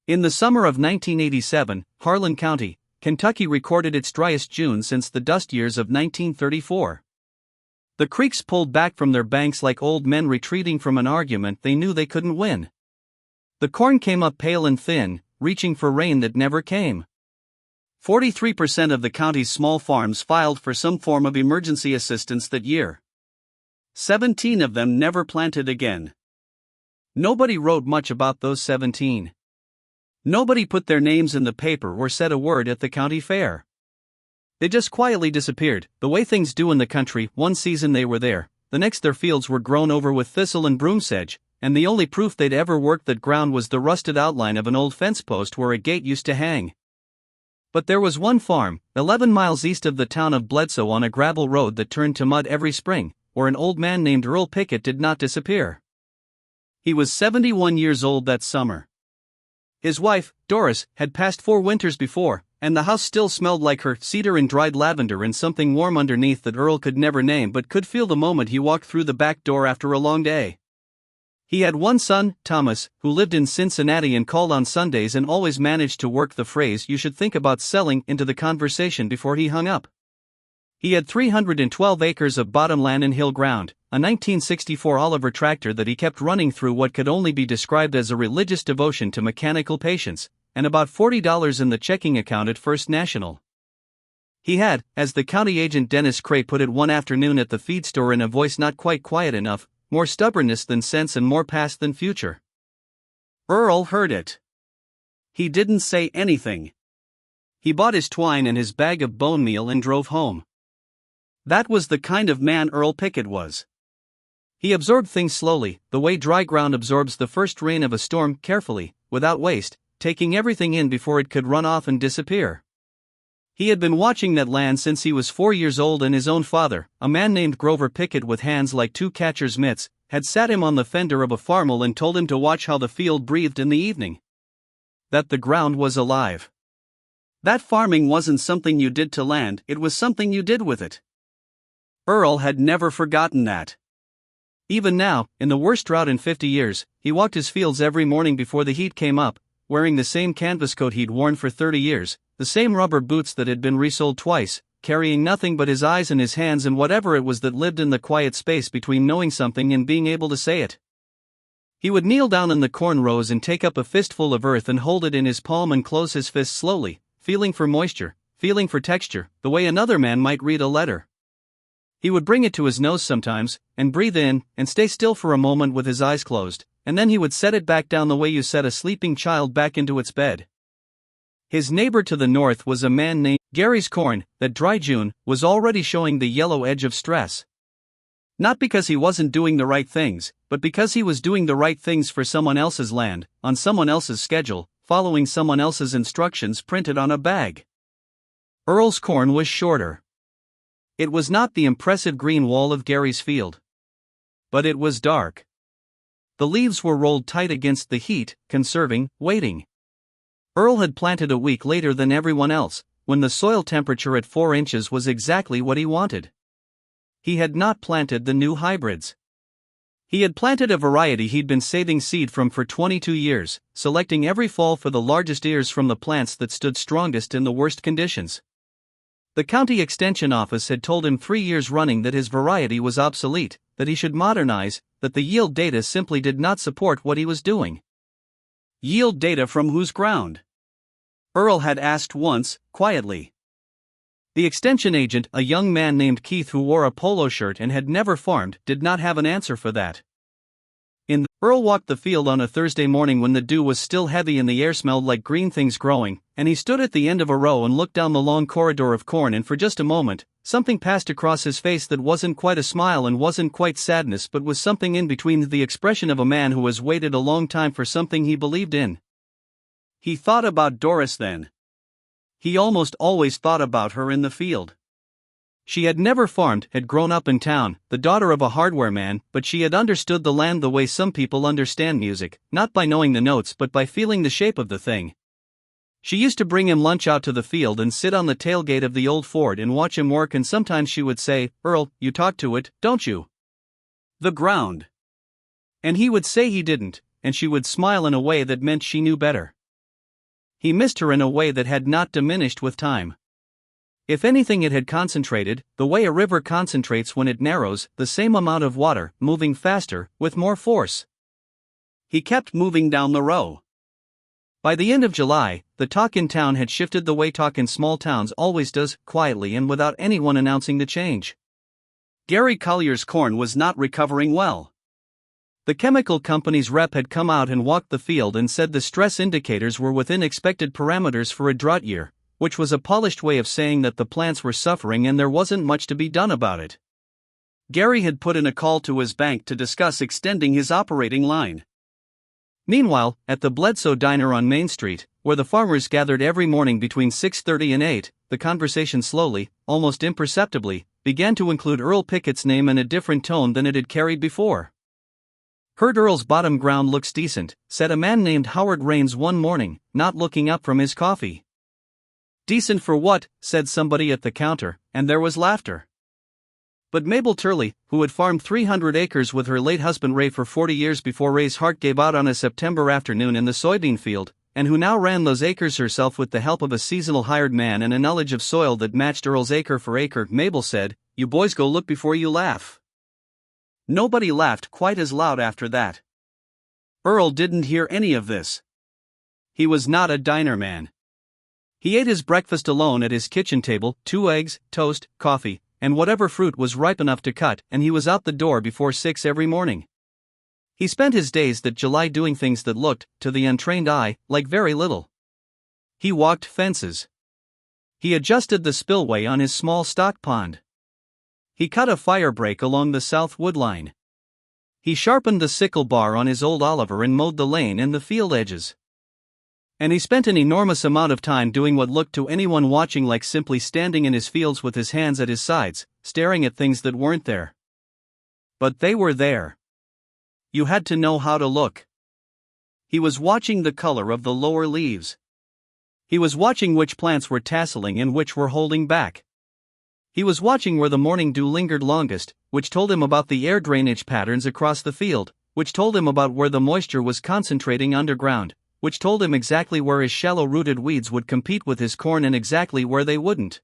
In the summer of 1987, Harlan County, Kentucky recorded its driest June since the dust years of 1934. The creeks pulled back from their banks like old men retreating from an argument they knew they couldn't win. The corn came up pale and thin, reaching for rain that never came. 43% of the county's small farms filed for some form of emergency assistance that year. 17 of them never planted again. Nobody wrote much about those 17. Nobody put their names in the paper or said a word at the county fair. They just quietly disappeared, the way things do in the country. One season they were there, the next their fields were grown over with thistle and broom sedge, and the only proof they'd ever worked that ground was the rusted outline of an old fence post where a gate used to hang. But there was one farm, 11 miles east of the town of Bledsoe on a gravel road that turned to mud every spring, where an old man named Earl Pickett did not disappear. He was 71 years old that summer. His wife, Doris, had passed 4 winters before, and the house still smelled like her cedar and dried lavender and something warm underneath that Earl could never name but could feel the moment he walked through the back door after a long day. He had one son, Thomas, who lived in Cincinnati and called on Sundays and always managed to work the phrase "you should think about selling" into the conversation before he hung up. He had 312 acres of bottomland and hill ground, a 1964 Oliver tractor that he kept running through what could only be described as a religious devotion to mechanical patience, and about $40 in the checking account at First National. He had, as the county agent Dennis Cray put it one afternoon at the feed store in a voice not quite quiet enough, more stubbornness than sense and more past than future. Earl heard it. He didn't say anything. He bought his twine and his bag of bone meal and drove home. That was the kind of man Earl Pickett was. He absorbed things slowly, the way dry ground absorbs the first rain of a storm, carefully, without waste, taking everything in before it could run off and disappear. He had been watching that land since he was 4 years old, and his own father, a man named Grover Pickett with hands like 2 catcher's mitts, had sat him on the fender of a farmwheel and told him to watch how the field breathed in the evening. That the ground was alive. That farming wasn't something you did to land, it was something you did with it. Earl had never forgotten that. Even now, in the worst drought in 50 years, he walked his fields every morning before the heat came up, wearing the same canvas coat he'd worn for 30 years, the same rubber boots that had been resoled twice, carrying nothing but his eyes and his hands and whatever it was that lived in the quiet space between knowing something and being able to say it. He would kneel down in the corn rows and take up a fistful of earth and hold it in his palm and close his fist slowly, feeling for moisture, feeling for texture, the way another man might read a letter. He would bring it to his nose sometimes, and breathe in, and stay still for a moment with his eyes closed, and then he would set it back down the way you set a sleeping child back into its bed. His neighbor to the north was a man named Gary's corn, that dry June, was already showing the yellow edge of stress. Not because he wasn't doing the right things, but because he was doing the right things for someone else's land, on someone else's schedule, following someone else's instructions printed on a bag. Earl's corn was shorter. It was not the impressive green wall of Gary's field. But it was dark. The leaves were rolled tight against the heat, conserving, waiting. Earl had planted a week later than everyone else, when the soil temperature at 4 inches was exactly what he wanted. He had not planted the new hybrids. He had planted a variety he'd been saving seed from for 22 years, selecting every fall for the largest ears from the plants that stood strongest in the worst conditions. The county extension office had told him 3 years running that his variety was obsolete, that he should modernize, that the yield data simply did not support what he was doing. Yield data from whose ground? Earl had asked once, quietly. The extension agent, a young man named Keith who wore a polo shirt and had never farmed, did not have an answer for that. Earl walked the field on a Thursday morning when the dew was still heavy and the air smelled like green things growing, and he stood at the end of a row and looked down the long corridor of corn, and for just a moment, something passed across his face that wasn't quite a smile and wasn't quite sadness but was something in between, the expression of a man who has waited a long time for something he believed in. He thought about Doris then. He almost always thought about her in the field. She had never farmed, had grown up in town, the daughter of a hardware man, but she had understood the land the way some people understand music, not by knowing the notes but by feeling the shape of the thing. She used to bring him lunch out to the field and sit on the tailgate of the old Ford and watch him work, and sometimes she would say, "Earl, you talk to it, don't you? The ground." And he would say he didn't, and she would smile in a way that meant she knew better. He missed her in a way that had not diminished with time. If anything, it had concentrated, the way a river concentrates when it narrows, the same amount of water, moving faster, with more force. He kept moving down the row. By the end of July, the talk in town had shifted the way talk in small towns always does, quietly and without anyone announcing the change. Gary Collier's corn was not recovering well. The chemical company's rep had come out and walked the field and said the stress indicators were within expected parameters for a drought year, which was a polished way of saying that the plants were suffering and there wasn't much to be done about it. Gary had put in a call to his bank to discuss extending his operating line. Meanwhile, at the Bledsoe Diner on Main Street, where the farmers gathered every morning between 6:30 and 8, the conversation slowly, almost imperceptibly, began to include Earl Pickett's name in a different tone than it had carried before. "Heard Earl's bottom ground looks decent," said a man named Howard Raines one morning, not looking up from his coffee. "Decent for what?" said somebody at the counter, and there was laughter. But Mabel Turley, who had farmed 300 acres with her late husband Ray for 40 years before Ray's heart gave out on a September afternoon in the soybean field, and who now ran those acres herself with the help of a seasonal hired man and a knowledge of soil that matched Earl's acre for acre, Mabel said, "You boys go look before you laugh." Nobody laughed quite as loud after that. Earl didn't hear any of this. He was not a diner man. He ate his breakfast alone at his kitchen table, 2 eggs, toast, coffee, and whatever fruit was ripe enough to cut, and he was out the door before 6 every morning. He spent his days that July doing things that looked, to the untrained eye, like very little. He walked fences. He adjusted the spillway on his small stock pond. He cut a fire break along the south wood line. He sharpened the sickle bar on his old Oliver and mowed the lane and the field edges. And he spent an enormous amount of time doing what looked to anyone watching like simply standing in his fields with his hands at his sides, staring at things that weren't there. But they were there. You had to know how to look. He was watching the color of the lower leaves. He was watching which plants were tasseling and which were holding back. He was watching where the morning dew lingered longest, which told him about the air drainage patterns across the field, which told him about where the moisture was concentrating underground, which told him exactly where his shallow-rooted weeds would compete with his corn and exactly where they wouldn't.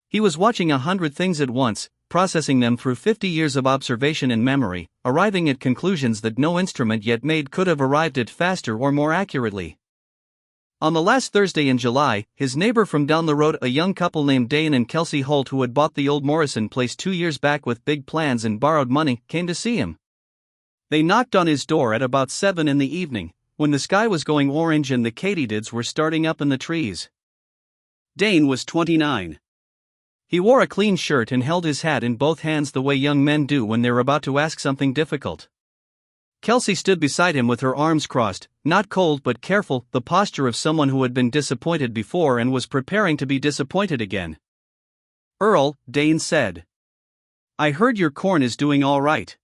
He was watching 100 things at once, processing them through 50 years of observation and memory, arriving at conclusions that no instrument yet made could have arrived at faster or more accurately. On the last Thursday in July, his neighbor from down the road, a young couple named Dane and Kelsey Holt who had bought the old Morrison place 2 years back with big plans and borrowed money, came to see him. They knocked on his door at about 7 in the evening, when the sky was going orange and the katydids were starting up in the trees. Dane was 29. He wore a clean shirt and held his hat in both hands the way young men do when they're about to ask something difficult. Kelsey stood beside him with her arms crossed, not cold but careful, the posture of someone who had been disappointed before and was preparing to be disappointed again. "Earl," Dane said. "I heard your corn is doing all right."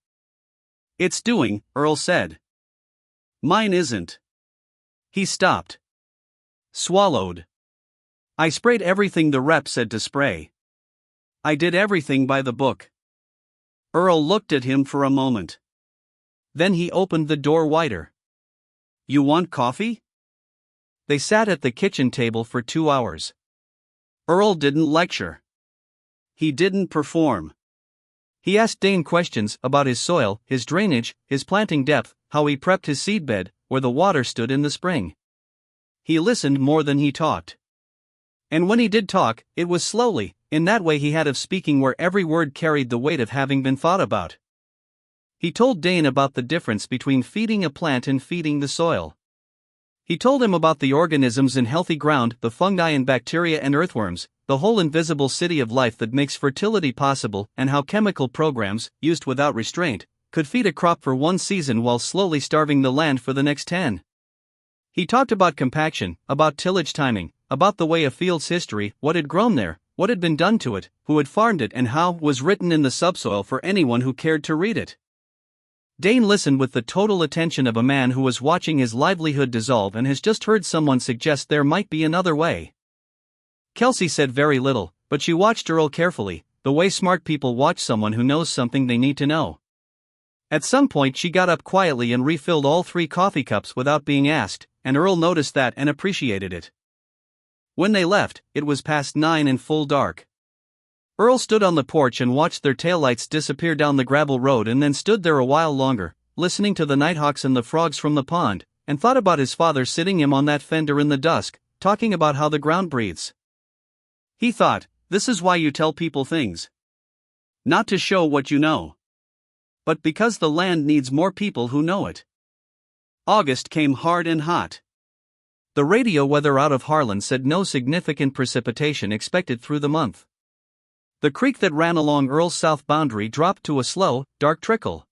"It's doing," Earl said. "Mine isn't." He stopped. Swallowed. "I sprayed everything the rep said to spray. I did everything by the book." Earl looked at him for a moment. Then he opened the door wider. "You want coffee?" They sat at the kitchen table for 2 hours. Earl didn't lecture. He didn't perform. He asked Dane questions about his soil, his drainage, his planting depth, how he prepped his seedbed, where the water stood in the spring. He listened more than he talked. And when he did talk, it was slowly, in that way he had of speaking where every word carried the weight of having been thought about. He told Dane about the difference between feeding a plant and feeding the soil. He told him about the organisms in healthy ground, the fungi and bacteria and earthworms, the whole invisible city of life that makes fertility possible, and how chemical programs, used without restraint, could feed a crop for 1 season while slowly starving the land for the next 10. He talked about compaction, about tillage timing, about the way a field's history, what had grown there, what had been done to it, who had farmed it, and how was written in the subsoil for anyone who cared to read it. Dane listened with the total attention of a man who was watching his livelihood dissolve and has just heard someone suggest there might be another way. Kelsey said very little, but she watched Earl carefully, the way smart people watch someone who knows something they need to know. At some point she got up quietly and refilled all 3 coffee cups without being asked, and Earl noticed that and appreciated it. When they left, it was past 9 and full dark. Earl stood on the porch and watched their taillights disappear down the gravel road and then stood there a while longer, listening to the nighthawks and the frogs from the pond, and thought about his father sitting him on that fender in the dusk, talking about how the ground breathes. He thought, this is why you tell people things. Not to show what you know, but because the land needs more people who know it. August came hard and hot. The radio weather out of Harlan said no significant precipitation expected through the month. The creek that ran along Earl's south boundary dropped to a slow, dark trickle.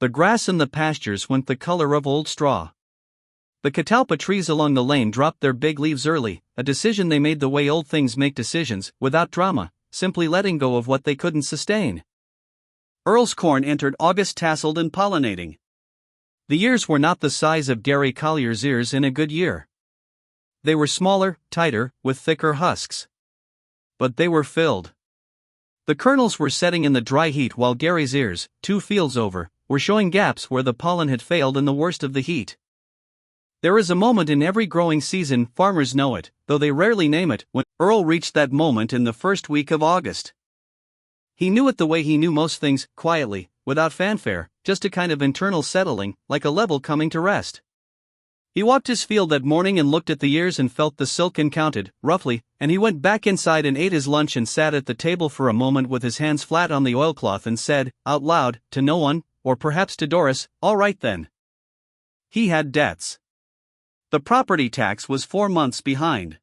The grass in the pastures went the color of old straw. The catalpa trees along the lane dropped their big leaves early, a decision they made the way old things make decisions, without drama, simply letting go of what they couldn't sustain. Earl's corn entered August tasseled and pollinating. The ears were not the size of Gary Collier's ears in a good year. They were smaller, tighter, with thicker husks. But they were filled. The kernels were setting in the dry heat while Gary's ears, 2 fields over, were showing gaps where the pollen had failed in the worst of the heat. There is a moment in every growing season, farmers know it, though they rarely name it, when Earl reached that moment in the first week of August. He knew it the way he knew most things, quietly, without fanfare, just a kind of internal settling, like a level coming to rest. He walked his field that morning and looked at the ears and felt the silk and counted, roughly, and he went back inside and ate his lunch and sat at the table for a moment with his hands flat on the oilcloth and said, out loud, to no one, or perhaps to Doris, all right then. He had debts. The property tax was 4 months behind.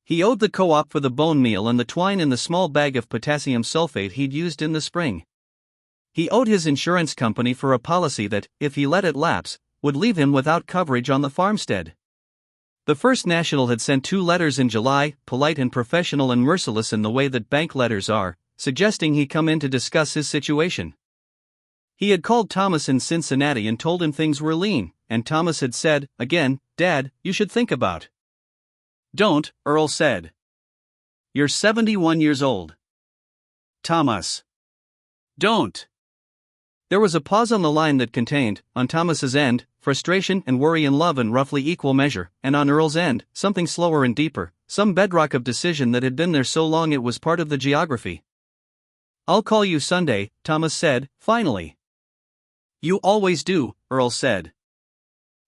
He owed the co-op for the bone meal and the twine in the small bag of potassium sulfate he'd used in the spring. He owed his insurance company for a policy that, if he let it lapse, would leave him without coverage on the farmstead. The First National had sent 2 letters in July, polite and professional and merciless in the way that bank letters are, suggesting he come in to discuss his situation. He had called Thomas in Cincinnati and told him things were lean, and Thomas had said, again, Dad, you should think about. Don't, Earl said. You're 71 years old. Thomas. Don't. There was a pause on the line that contained, on Thomas's end, frustration and worry in love in roughly equal measure, and on Earl's end, something slower and deeper, some bedrock of decision that had been there so long it was part of the geography. I'll call you Sunday, Thomas said, finally. You always do, Earl said.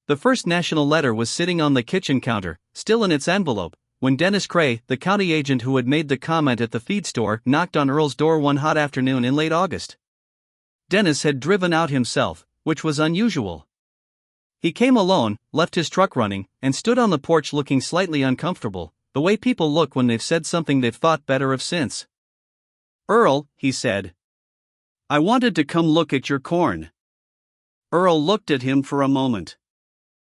The First National letter was sitting on the kitchen counter, still in its envelope, when Dennis Cray, the county agent who had made the comment at the feed store, knocked on Earl's door one hot afternoon in late August. Dennis had driven out himself, which was unusual. He came alone, left his truck running, and stood on the porch looking slightly uncomfortable, the way people look when they've said something they've thought better of since. Earl, he said. I wanted to come look at your corn. Earl looked at him for a moment.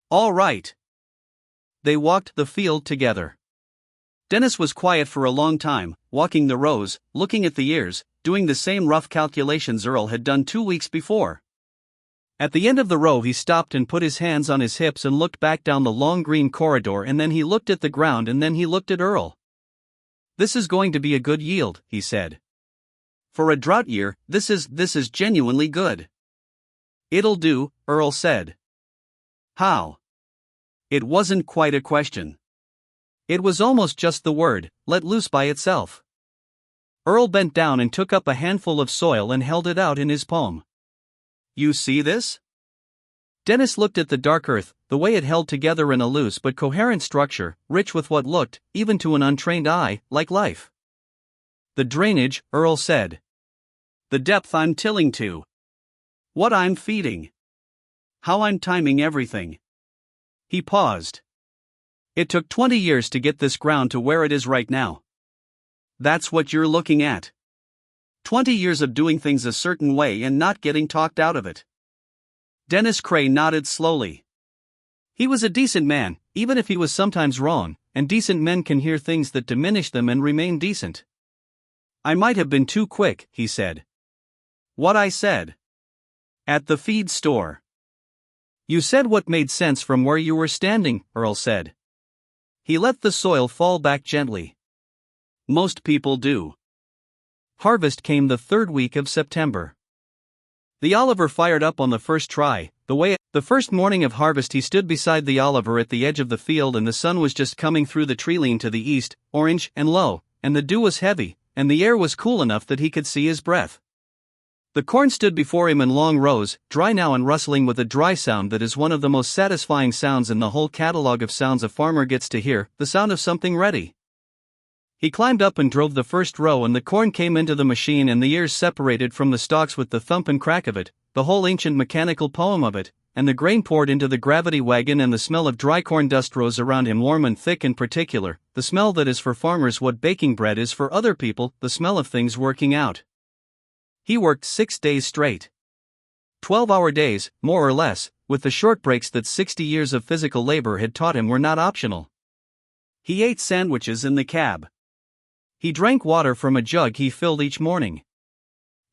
All right. They walked the field together. Dennis was quiet for a long time, walking the rows, looking at the ears, doing the same rough calculations Earl had done 2 weeks before. At the end of the row he stopped and put his hands on his hips and looked back down the long green corridor, and then he looked at the ground and then he looked at Earl. This is going to be a good yield, he said. For a drought year, this is genuinely good. It'll do, Earl said. How? It wasn't quite a question. It was almost just the word, let loose by itself. Earl bent down and took up a handful of soil and held it out in his palm. You see this? Dennis looked at the dark earth, the way it held together in a loose but coherent structure, rich with what looked, even to an untrained eye, like life. The drainage, Earl said. The depth I'm tilling to. What I'm feeding. How I'm timing everything. He paused. It took 20 years to get this ground to where it is right now. That's what you're looking at. 20 years of doing things a certain way and not getting talked out of it. Dennis Cray nodded slowly. He was a decent man, even if he was sometimes wrong, and decent men can hear things that diminish them and remain decent. I might have been too quick, he said. What I said. At the feed store. You said what made sense from where you were standing, Earl said. He let the soil fall back gently. Most people do. Harvest came the 3rd week of September. The Oliver fired up on the first try, The first morning of harvest he stood beside the Oliver at the edge of the field, and the sun was just coming through the tree-line to the east, orange and low, and the dew was heavy, and the air was cool enough that he could see his breath. The corn stood before him in long rows, dry now and rustling with a dry sound that is one of the most satisfying sounds in the whole catalog of sounds a farmer gets to hear, the sound of something ready. He climbed up and drove the first row, and the corn came into the machine and the ears separated from the stalks with the thump and crack of it, the whole ancient mechanical poem of it, and the grain poured into the gravity wagon, and the smell of dry corn dust rose around him, warm and thick in particular, the smell that is for farmers what baking bread is for other people, the smell of things working out. He worked 6 days straight. 12-hour days, more or less, with the short breaks that 60 years of physical labor had taught him were not optional. He ate sandwiches in the cab. He drank water from a jug he filled each morning.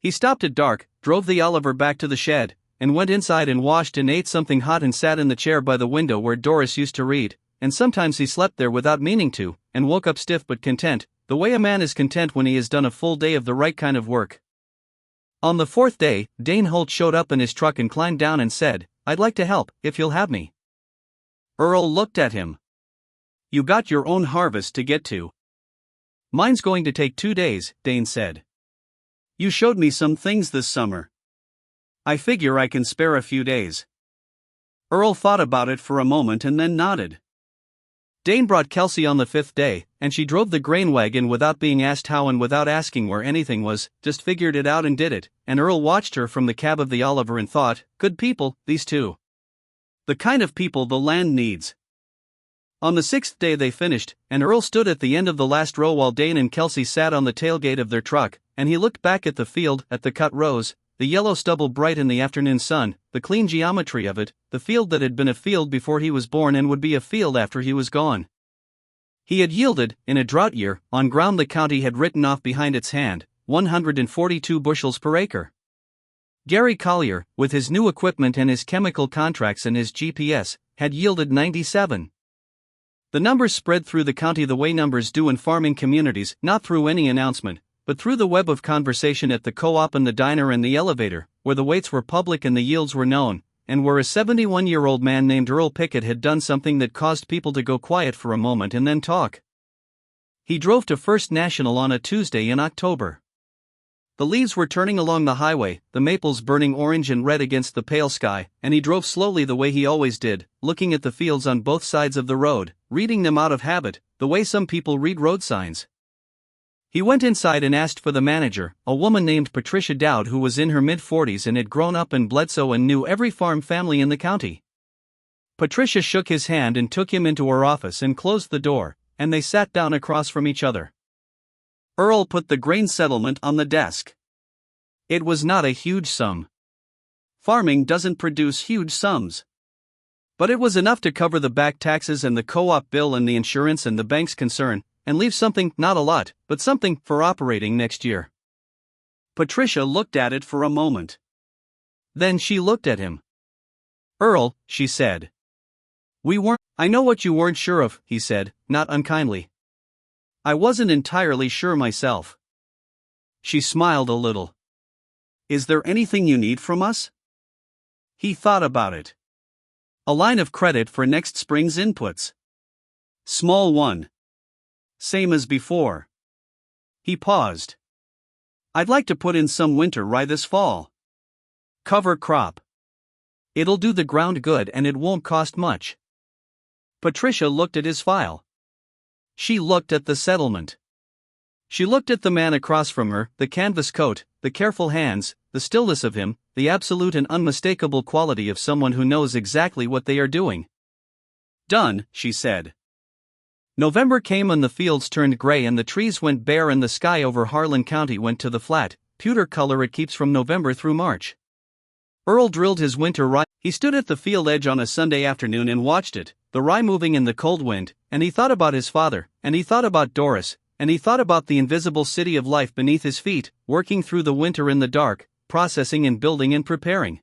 He stopped at dark, drove the Oliver back to the shed, and went inside and washed and ate something hot and sat in the chair by the window where Doris used to read, and sometimes he slept there without meaning to, and woke up stiff but content, the way a man is content when he has done a full day of the right kind of work. On the fourth day, Dane Holt showed up in his truck and climbed down and said, "I'd like to help, if you'll have me." Earl looked at him. "You got your own harvest to get to." "Mine's going to take 2 days, Dane said. "You showed me some things this summer. I figure I can spare a few days." Earl thought about it for a moment and then nodded. Dane brought Kelsey on the 5th day, and she drove the grain wagon without being asked how and without asking where anything was, just figured it out and did it, and Earl watched her from the cab of the Oliver and thought, good people, these two. The kind of people the land needs. On the 6th day they finished, and Earl stood at the end of the last row while Dane and Kelsey sat on the tailgate of their truck, and he looked back at the field, at the cut rows, the yellow stubble bright in the afternoon sun, the clean geometry of it, the field that had been a field before he was born and would be a field after he was gone. He had yielded, in a drought year, on ground the county had written off behind its hand, 142 bushels per acre. Gary Collier, with his new equipment and his chemical contracts and his GPS, had yielded 97. The numbers spread through the county the way numbers do in farming communities, not through any announcement, but through the web of conversation at the co-op and the diner and the elevator, where the weights were public and the yields were known, and where a 71-year-old man named Earl Pickett had done something that caused people to go quiet for a moment and then talk. He drove to First National on a Tuesday in October. The leaves were turning along the highway, the maples burning orange and red against the pale sky, and he drove slowly the way he always did, looking at the fields on both sides of the road, reading them out of habit, the way some people read road signs. He went inside and asked for the manager, a woman named Patricia Dowd who was in her mid-40s and had grown up in Bledsoe and knew every farm family in the county. Patricia shook his hand and took him into her office and closed the door, and they sat down across from each other. Earl put the grain settlement on the desk. It was not a huge sum. Farming doesn't produce huge sums. But it was enough to cover the back taxes and the co-op bill and the insurance and the bank's concern, and leave something, not a lot, but something, for operating next year. Patricia looked at it for a moment. Then she looked at him. "Earl," she said. "I know what you weren't sure of," he said, not unkindly. "I wasn't entirely sure myself." She smiled a little. "Is there anything you need from us?" He thought about it. "A line of credit for next spring's inputs." "Small one. Same as before." He paused. "I'd like to put in some winter rye this fall. Cover crop. It'll do the ground good and it won't cost much." Patricia looked at his file. She looked at the settlement. She looked at the man across from her, the canvas coat, the careful hands, the stillness of him, the absolute and unmistakable quality of someone who knows exactly what they are doing. "Done," she said. November came and the fields turned gray and the trees went bare and the sky over Harlan County went to the flat, pewter color it keeps from November through March. Earl drilled his winter rye. He stood at the field edge on a Sunday afternoon and watched it, the rye moving in the cold wind, and he thought about his father, and he thought about Doris, and he thought about the invisible city of life beneath his feet, working through the winter in the dark, processing and building and preparing.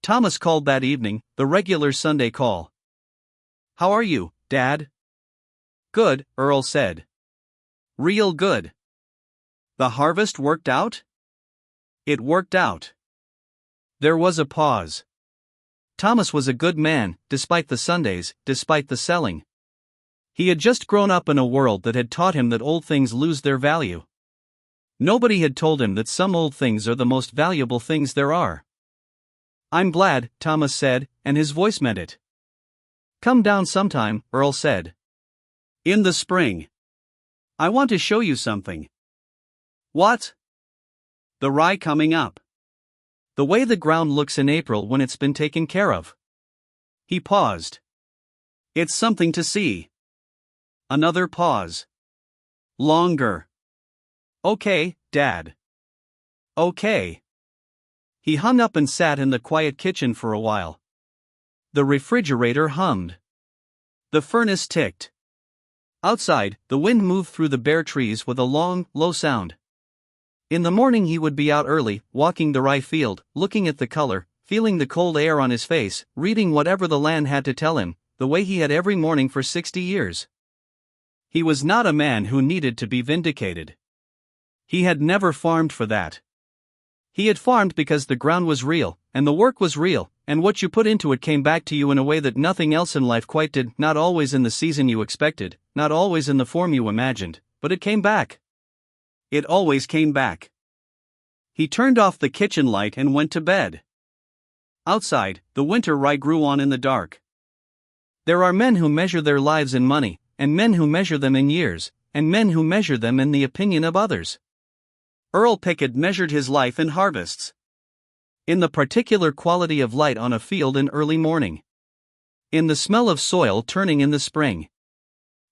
Thomas called that evening, the regular Sunday call. "How are you, Dad?" "Good," Earl said. "Real good." "The harvest worked out?" "It worked out." There was a pause. Thomas was a good man, despite the Sundays, despite the selling. He had just grown up in a world that had taught him that old things lose their value. Nobody had told him that some old things are the most valuable things there are. "I'm glad," Thomas said, and his voice meant it. "Come down sometime," Earl said. "In the spring. I want to show you something." "What?" "The rye coming up. The way the ground looks in April when it's been taken care of." He paused. "It's something to see." Another pause. Longer. "Okay, Dad." "Okay." He hung up and sat in the quiet kitchen for a while. The refrigerator hummed. The furnace ticked. Outside, the wind moved through the bare trees with a long, low sound. In the morning he would be out early, walking the rye field, looking at the color, feeling the cold air on his face, reading whatever the land had to tell him, the way he had every morning for 60 years. He was not a man who needed to be vindicated. He had never farmed for that. He had farmed because the ground was real, and the work was real, and what you put into it came back to you in a way that nothing else in life quite did, not always in the season you expected, not always in the form you imagined, but it came back. It always came back. He turned off the kitchen light and went to bed. Outside, the winter rye grew on in the dark. There are men who measure their lives in money, and men who measure them in years, and men who measure them in the opinion of others. Earl Pickett measured his life in harvests. In the particular quality of light on a field in early morning. In the smell of soil turning in the spring.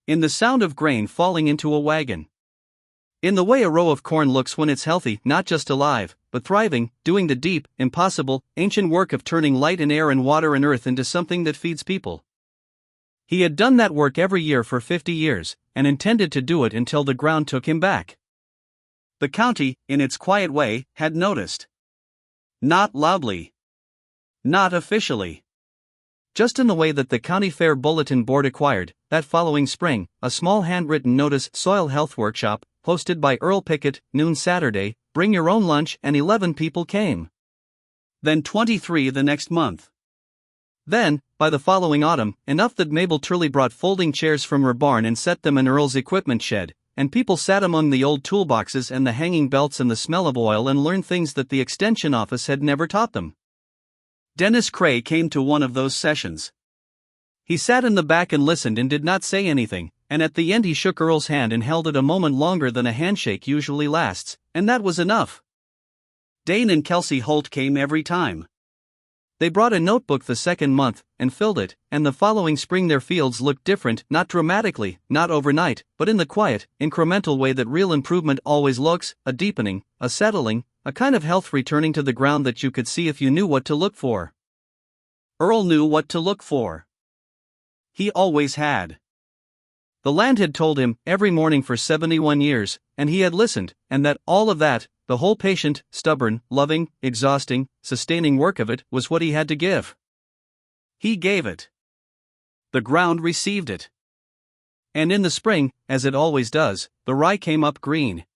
In the sound of grain falling into a wagon. In the way a row of corn looks when it's healthy, not just alive, but thriving, doing the deep, impossible, ancient work of turning light and air and water and earth into something that feeds people. He had done that work every year for 50 years, and intended to do it until the ground took him back. The county, in its quiet way, had noticed. Not loudly. Not officially. Just in the way that the County Fair Bulletin Board acquired, that following spring, a small handwritten notice, Soil Health Workshop, posted by Earl Pickett, noon Saturday, bring your own lunch, and 11 people came. Then 23 the next month. Then, by the following autumn, enough that Mabel Turley brought folding chairs from her barn and set them in Earl's equipment shed, and people sat among the old toolboxes and the hanging belts and the smell of oil and learned things that the extension office had never taught them. Dennis Cray came to one of those sessions. He sat in the back and listened and did not say anything, and at the end he shook Earl's hand and held it a moment longer than a handshake usually lasts, and that was enough. Dane and Kelsey Holt came every time. They brought a notebook the second month, and filled it, and the following spring their fields looked different, not dramatically, not overnight, but in the quiet, incremental way that real improvement always looks, a deepening, a settling, a kind of health returning to the ground that you could see if you knew what to look for. Earl knew what to look for. He always had. The land had told him, every morning for 71 years, and he had listened, and that, all of that, the whole patient, stubborn, loving, exhausting, sustaining work of it, was what he had to give. He gave it. The ground received it. And in the spring, as it always does, the rye came up green.